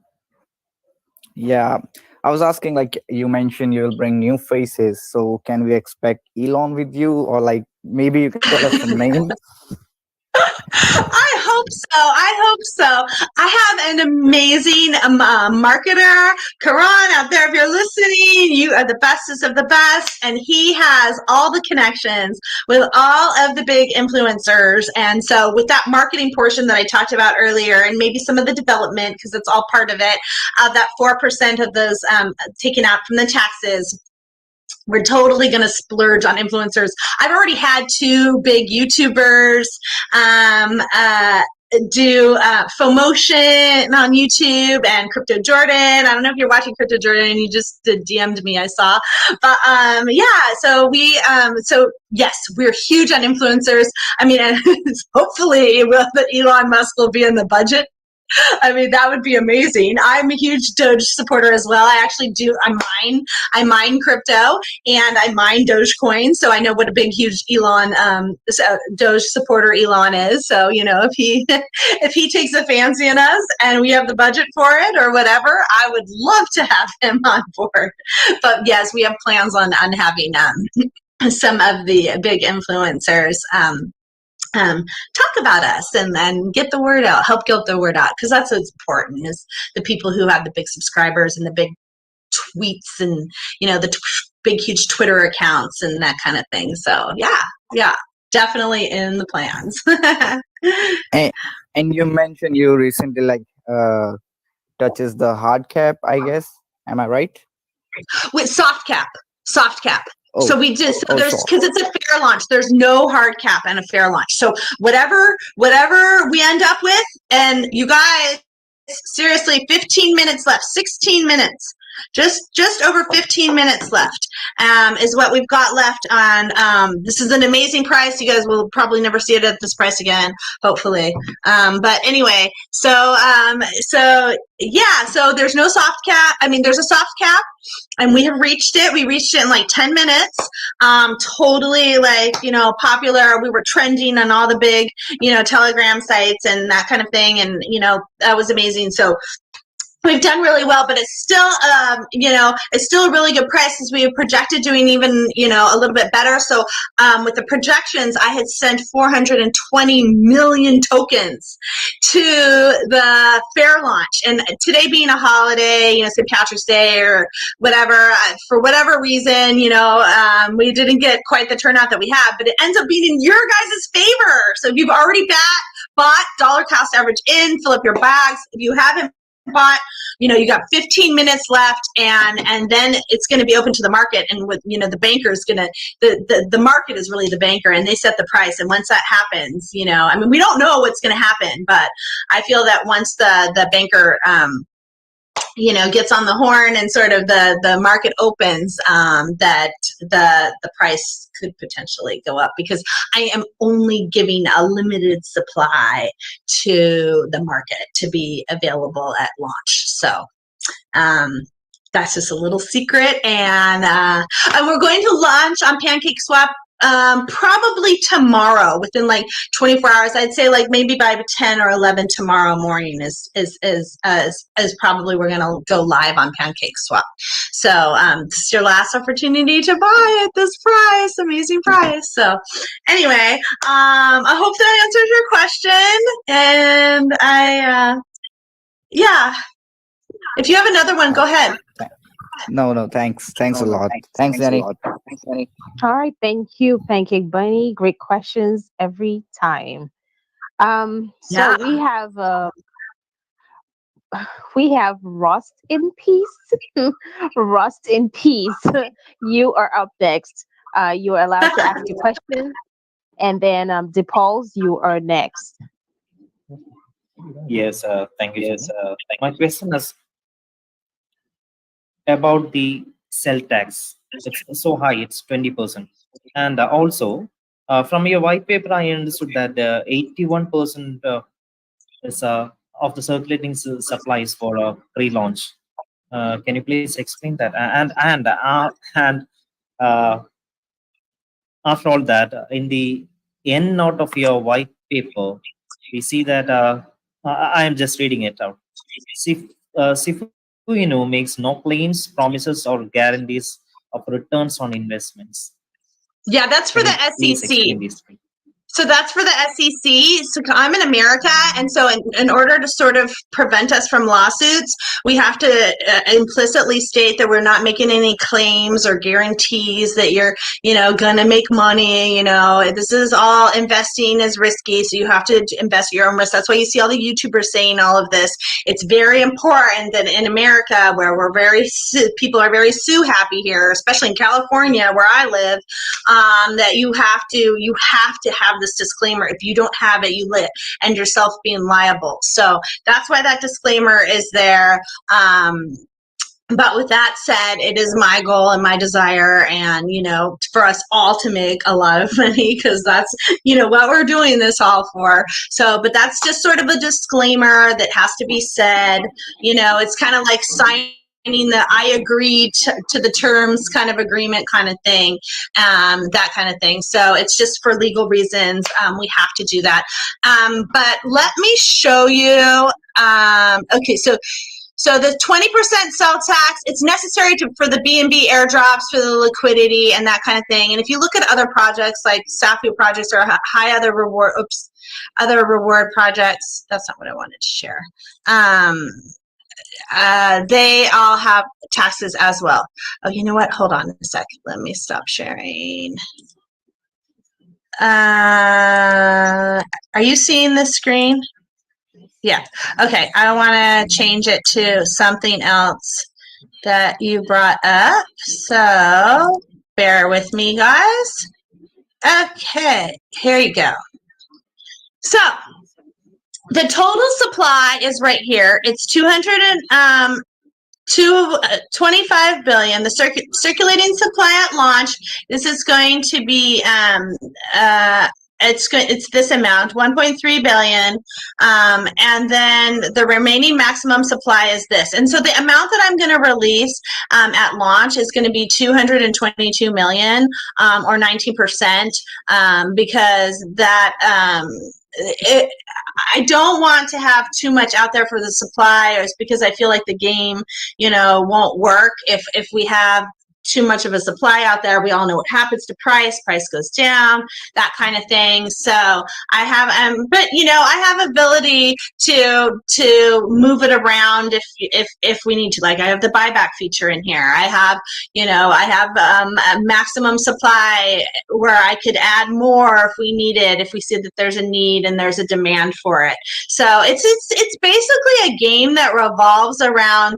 Yeah, I was asking, like you mentioned you'll bring new faces, so can we expect Elon with you, or like maybe you can tell us some names?
I hope so. I have an amazing marketer, Karan, out there. If you're listening, you are the bestest of the best. And he has all the connections with all of the big influencers. And so with that marketing portion that I talked about earlier, and maybe some of the development, because it's all part of it, that 4% of those taken out from the taxes, we're totally going to splurge on influencers. I've already had 2 big YouTubers do FOMotion on YouTube, and Crypto Jordan. I don't know if you're watching Crypto Jordan. You just DM'd me, I saw. But so yes, we're huge on influencers. Hopefully Elon Musk will be in the budget. That would be amazing. I'm a huge Doge supporter as well. I actually do. I mine crypto, and I mine Dogecoin. So I know what a big, huge Elon, Doge supporter Elon is. So, if he takes a fancy in us and we have the budget for it or whatever, I would love to have him on board. But yes, we have plans on having some of the big influencers talk about us and then get the word out, help get the word out, because that's what's important, is the people who have the big subscribers and the big tweets and the big huge Twitter accounts and that kind of thing. So yeah, definitely in the plans.
And you mentioned you recently touches the hard cap, I guess. Am I right?
With soft cap. So
Oh,
we did, so
oh,
there's,
sure.
because it's a fair launch, there's no hard cap and a fair launch. So whatever we end up with, and you guys, seriously, 15 minutes left, 16 minutes, just over 15 minutes left, is what we've got left on. This is an amazing price. You guys will probably never see it at this price again, hopefully. But anyway, so yeah, so there's no soft cap. I mean, there's a soft cap, and we have reached it. We reached it in like 10 minutes. Totally, like, popular. We were trending on all the big, Telegram sites and that kind of thing. And, that was amazing. So we've done really well, but it's still, it's still a really good price, as we have projected doing even, a little bit better. So with the projections, I had sent 420 million tokens to the fair launch. And today being a holiday, St. Patrick's Day or whatever, for whatever reason, we didn't get quite the turnout that we had, but it ends up being in your guys' favor. So if you've already bought dollar cost average in, fill up your bags. If you haven't bought, you got 15 minutes left, and then it's going to be open to the market, and with the banker's going to, the market is really the banker, and they set the price. And once that happens, I mean, we don't know what's going to happen, but I feel that once the banker gets on the horn and sort of the market opens, that the price could potentially go up, because I am only giving a limited supply to the market to be available at launch. So that's just a little secret, and we're going to launch on PancakeSwap probably tomorrow, within like 24 hours. I'd say like maybe by 10 or 11 tomorrow morning is probably we're going to go live on PancakeSwap. So this is your last opportunity to buy at this price, amazing price. So anyway, I hope that answers your question, and yeah, if you have another one, go ahead.
No, thanks. Thanks a lot. Thanks, Danny.
All right, thank you, Pancake Bunny. Great questions every time. So
Yeah.
we have Rust in Peace. Rust in Peace. You are up next. You are allowed to ask your question, and then DePauls, you are next.
Yes, thank you, Jenny. My question is about the sell tax. It's so high, it's 20%. And also, from your white paper, I understood that 81% is of the circulating supplies for pre-launch. Can you please explain that? And after all that, in the end note of your white paper, we see that I am just reading it out. Sifu makes no claims, promises, or guarantees of returns on investments.
Yeah, that's for
Can
the
you please
SEC.
explain this?
So that's for the SEC. So I'm in America, and so in order to sort of prevent us from lawsuits, we have to implicitly state that we're not making any claims or guarantees that you're, going to make money. This is all, investing is risky, so you have to invest your own risk. That's why you see all the YouTubers saying all of this. It's very important that in America, where people are very sue happy here, especially in California where I live, that you have to have this disclaimer. If you don't have it, you end yourself being liable. So that's why that disclaimer is there. But with that said, it is my goal and my desire, and for us all to make a lot of money, because that's what we're doing this all for. So, but that's just sort of a disclaimer that has to be said. It's kind of like signing the I agree to the terms kind of agreement kind of thing, that kind of thing. So it's just for legal reasons, we have to do that. But let me show you. Okay, so the 20% sell tax, it's necessary for the Bnb airdrops, for the liquidity and that kind of thing. And if you look at other projects like Sifu projects or other reward projects, that's not what I wanted to share. They all have taxes as well. Oh, you know what? Hold on a sec. Let me stop sharing. Are you seeing the screen? Yeah. Okay. I want to change it to something else that you brought up. So bear with me, guys. Okay. Here you go. So the total supply is right here. It's 25 billion. The circulating supply at launch. This is going to be it's this amount, 1.3 billion, and then the remaining maximum supply is this. And so the amount that I'm going to release at launch is going to be 222 million, or 19%, because that I don't want to have too much out there for the suppliers, because I feel like the game, won't work if we have too much of a supply out there. We all know what happens to price goes down, that kind of thing. So I have but I have ability to move it around if we need to. Like, I have the buyback feature in here. I have a maximum supply where I could add more if we need it, if we see that there's a need and there's a demand for it. So it's basically a game that revolves around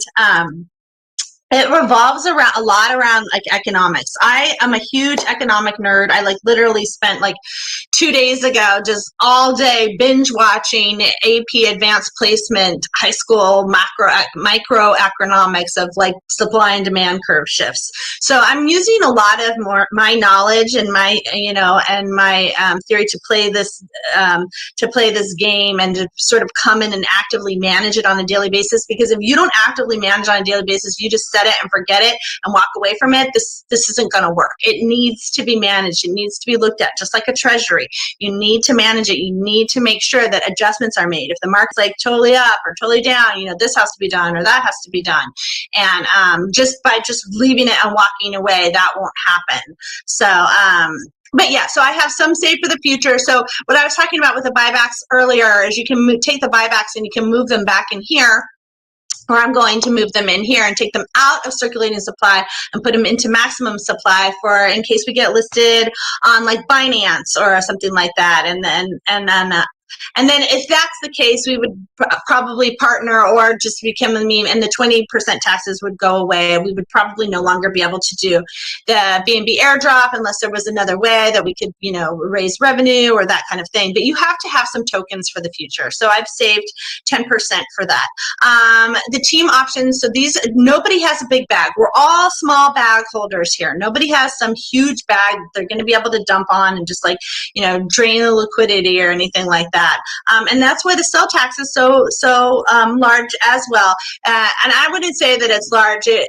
a lot around like economics. I am a huge economic nerd. I literally spent 2 days ago just all day binge watching AP Advanced Placement high school microeconomics of supply and demand curve shifts. So I'm using a lot of my knowledge and my theory to play this game, and to sort of come in and actively manage it on a daily basis. Because if you don't actively manage on a daily basis, you just set it and forget it and walk away from it, this isn't going to work. It needs to be managed. It needs to be looked at, just like a treasury. You need to manage it. You need to make sure that adjustments are made. If the market's totally up or totally down, this has to be done or that has to be done. And just by leaving it and walking away, that won't happen. So but yeah, so I have some saved for the future. So what I was talking about with the buybacks earlier is you can take the buybacks and you can move them back in here, or I'm going to move them in here and take them out of circulating supply and put them into maximum supply for in case we get listed on Binance or something like that. And then if that's the case, we would probably partner or just become a meme, and the 20% taxes would go away. We would probably no longer be able to do the Bnb Airdrop unless there was another way that we could, raise revenue or that kind of thing. But you have to have some tokens for the future. So I've saved 10% for that. The team options. So nobody has a big bag. We're all small bag holders here. Nobody has some huge bag that they're going to be able to dump on and just drain the liquidity or anything like that. And that's why the sell tax is so large as well. And I wouldn't say that it's large. I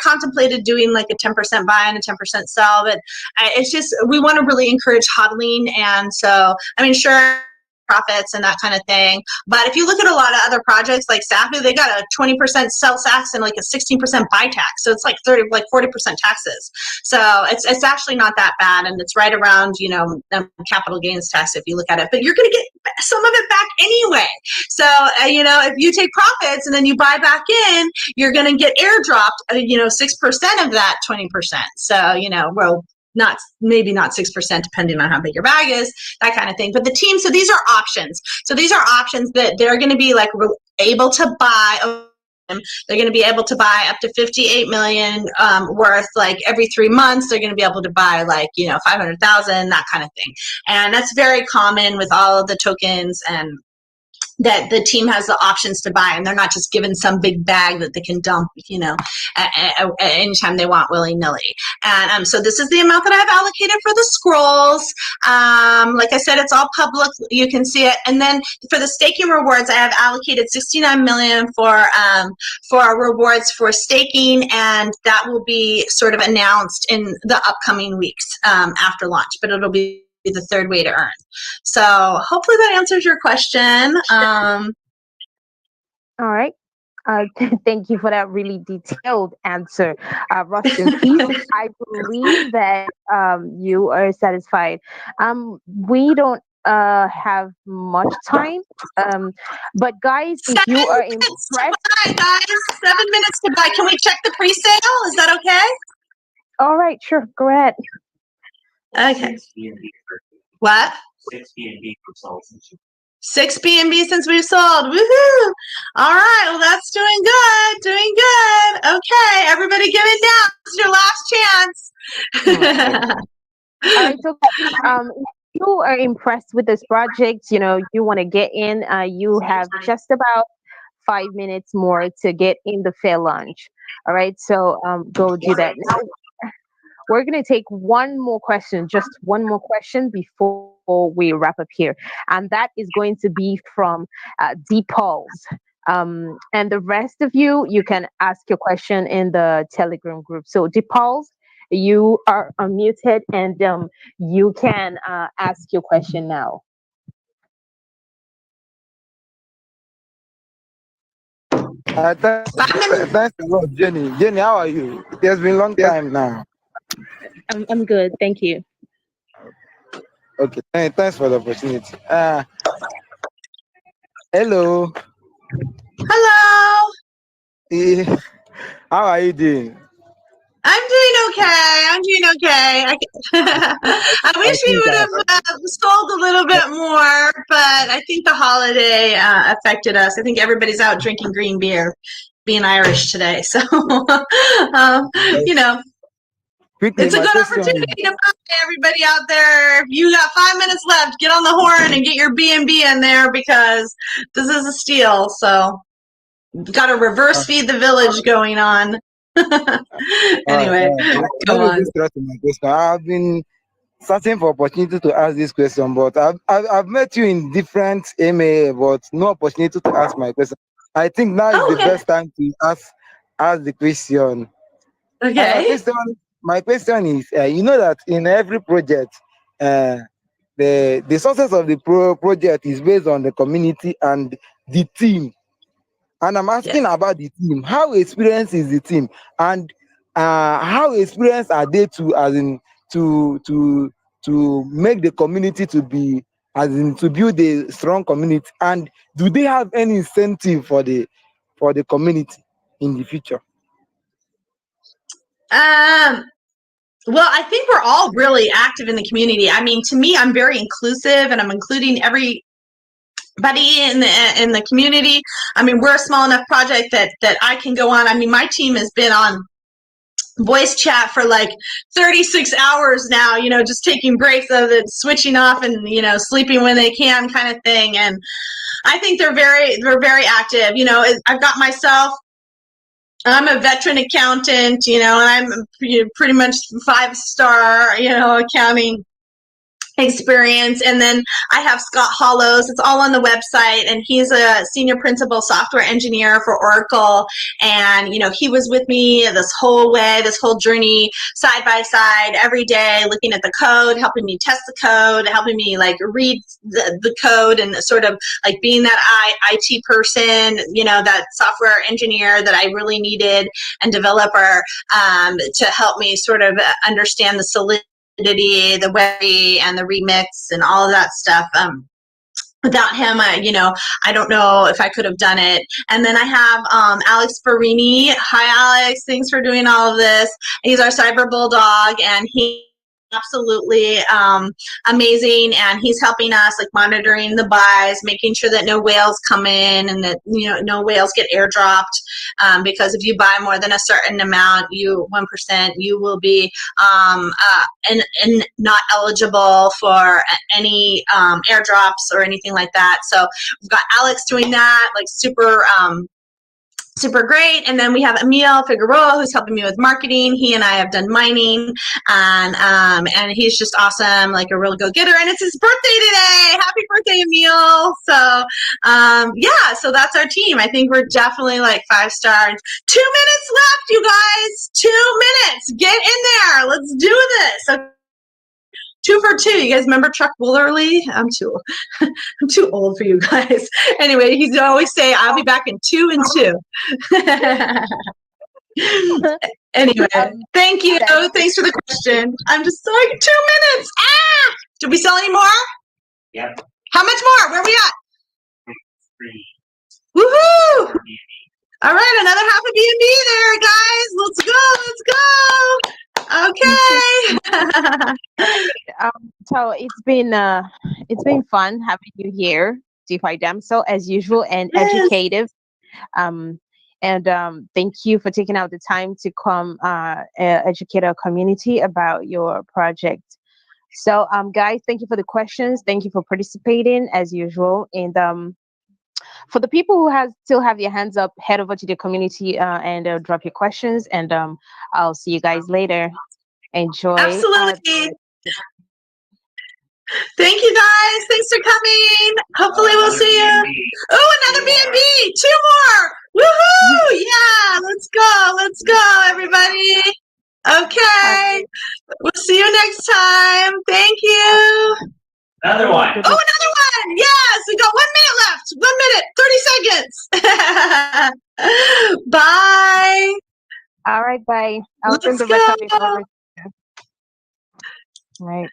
contemplated doing a 10% buy and a 10% sell, but it's just, we want to really encourage hodling. And so, sure, profits and that kind of thing. But if you look at a lot of other projects like Sifu, they got a 20% sell tax and a 16% buy tax. So it's 40% taxes. So it's actually not that bad, and it's right around capital gains tax if you look at it. But you're going to get some of it back anyway. So if you take profits and then you buy back in, you're going to get airdropped 6% of that 20%. So maybe not 6%, depending on how big your bag is, that kind of thing. But the team, so these are options. So these are options that they're going to be able to buy. They're going to be able to buy up to 58 million worth. Every 3 months, they're going to be able to buy 500,000, that kind of thing. And that's very common with all of the tokens, and that the team has the options to buy, and they're not just given some big bag that they can dump, anytime they want, willy-nilly. And so this is the amount that I've allocated for the scrolls. Like I said, it's all public. You can see it. And then for the staking rewards, I have allocated 69 million for rewards for staking, and that will be sort of announced in the upcoming weeks after launch, but it'll be the third way to earn. So hopefully that answers your question.
All right. Thank you for that really detailed answer. Rest in peace. I believe that you are satisfied. We don't have much time. But guys, if you are impressed.
Guys, 7 minutes to buy. Can we check the pre-sale? Is that okay?
All right, sure. Go ahead.
Okay. What?
6 Bnb consultancy.
6 Bnb since we've sold. Woohoo! All right. Well, that's doing good. Doing good. Okay. Everybody give it now. It's your last chance.
All right, so if you are impressed with this project, you want to get in, you have just about 5 minutes more to get in the fair launch. All right, so go do that. Now, we're going to take one more question, just one more question before we wrap up here. And that is going to be from DPulse. And the rest of you, you can ask your question in the Telegram group. So DPulse, you are unmuted and you can ask your question now.
Thanks a lot, Jenny. Jenny, how are you? It has been a long time now.
I'm good, thank you.
Okay, thanks for the opportunity. Hello.
Hello.
How are you doing?
I'm doing okay. I wish we would have sold a little bit more, but I think the holiday affected us. I think everybody's out drinking green beer, being Irish today. So,
Quickly,
it's a good opportunity to buy everybody out there. If you got 5 minutes left, get on the horn and get your B&B in there because this is a steal. So, got a reverse feed the village going on. Anyway, go on.
I've been searching for opportunity to ask this question, but I've met you in different MA, but no opportunity to ask my question. I think now is the best time to ask the question.
Okay.
My question is, you know that in every project, the success of the project is based on the community and the team. And I'm asking about the team. How experienced is the team, and how experienced are they to make the community to be, to build a strong community, and do they have any incentive for the community in the future?
Well, I think we're all really active in the community. I mean, to me, I'm very inclusive, and I'm including everybody in the community. I mean, we're a small enough project that I can go on. I mean, my team has been on voice chat for like 36 hours now, just taking breaks of it, switching off and, sleeping when they can kind of thing. And I think they're very active. I've got myself, I'm a veteran accountant, and I'm pretty much 5-star, accounting experience. And then I have Scott Hollows. It's all on the website, and he's a senior principal software engineer for Oracle. And he was with me this whole journey, side by side, every day, looking at the code, helping me test the code, helping me like read the code, and sort of like being that IT person, that software engineer that I really needed, and developer, to help me sort of understand the solidity, the webby, and the remix, and all of that stuff. Without him, I don't know if I could have done it. And then I have Alex Barini. Hi, Alex. Thanks for doing all of this. He's our cyber bulldog, and he absolutely amazing, and he's helping us like monitoring the buys, making sure that no whales come in, and that no whales get airdropped, because if you buy more than a certain amount, 1%, you will be and not eligible for any airdrops or anything like that. So we've got Alex doing that, like super great. And then we have Emil Figueroa, who's helping me with marketing. He and I have done mining, and he's just awesome, like a real go-getter. And it's his birthday today. Happy birthday, Emil. So so that's our team. I think we're definitely like 5 stars. 2 minutes left, you guys. 2 minutes. Get in there. Let's do this. Okay. 2 for 2. You guys remember Chuck Woolerly? I'm too old for you guys. Anyway, he's always say, "I'll be back in 2 and 2." Anyway, thank you. Thanks for the question. I'm just like 2 minutes. Did we sell any more?
Yep.
How much more? Where are we at?
3.
Woohoo! All right, another half a B&B there, guys. Let's go. Okay.
So it's been fun having you here. DeFi Damsel as usual and
Yes.
educative. Thank you for taking out the time to come educate our community about your project. So, guys, thank you for the questions. Thank you for participating as usual. And for the people who still have your hands up, head over to the community and drop your questions. And I'll see you guys later. Enjoy.
Absolutely. Thank you guys. Thanks for coming. Hopefully we'll see you. Oh, another Bnb. 2 more. Woohoo! Yeah, let's go. Let's go, everybody. Okay. We'll see you next time. Thank you.
Another one.
Oh, another one. Yes, we got 1 minute left. 1 minute, 30 seconds. Bye.
All right, bye. I'll send
Let's
the recording
go.
over. Right.